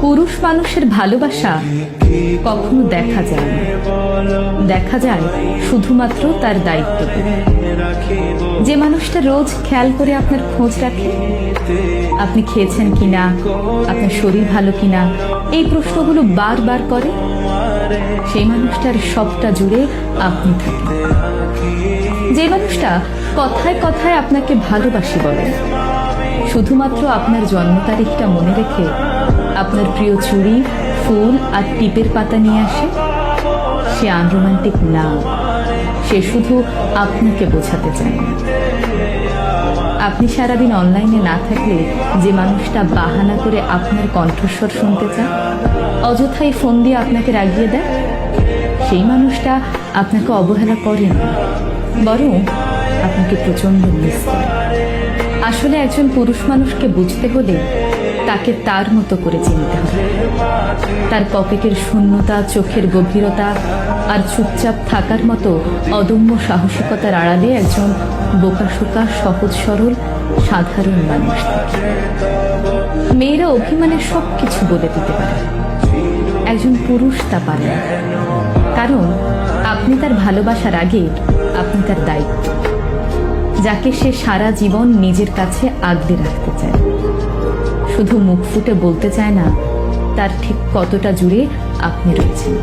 পুরুষ মানুষের ভালোবাসা কখনো দেখা যায় না, দেখা যায় শুধুমাত্র তার দায়িত্ব। যে মানুষটা রোজ খেয়াল করে আপনার খোঁজ রাখে, আপনি খেয়েছেন কিনা, আপনার শরীর ভালো কিনা, এই প্রশ্নগুলো বারবার করে, সেই মানুষটার সবটা জুড়ে আপনি থাকেন। যে মানুষটা কথায় কথায় আপনাকে ভালোবাসি বলে, শুধুমাত্র আপনার জন্ম তারিখটা মনে রেখে আপনার প্রিয় চুড়ি, ফুল আর টিপের পাতা নিয়ে আসে, সে আনরোমান্টিক না, সে শুধু আপনাকে বোঝাতে চায় না। আপনি সারাদিন অনলাইনে না থাকলে যে মানুষটা বাহানা করে আপনার কণ্ঠস্বর শুনতে চায়, অযথাই ফোন দিয়ে আপনাকে রাগিয়ে দেয়, সেই মানুষটা আপনাকে অবহেলা করে না, বরং আপনাকে প্রচন্ড মিস করে। আসলে একজন পুরুষ মানুষকে বুঝতে হলে তাকে তার মতো করে চিনতে হবে। তার পকেটের শূন্যতা, চোখের গভীরতা আর চুপচাপ থাকার মতো অদম্য সাহসিকতার আড়ালে একজন বোকাশোকা, সহজ সরল, সাধারণ মানুষ থাকে। মেয়েরা অভিমানে সবকিছু বলে দিতে পারে, একজন পুরুষ তা পারে না, কারণ আপনি তার ভালোবাসার আগে আপনি তার দায়িত্ব, যাকে সে সারা জীবন নিজের কাছে আগলে রাখতে চায়। শুধু মুখ ফুটে বলতে চায় না তার ঠিক কতটা জুড়ে আপনি রয়েছেন।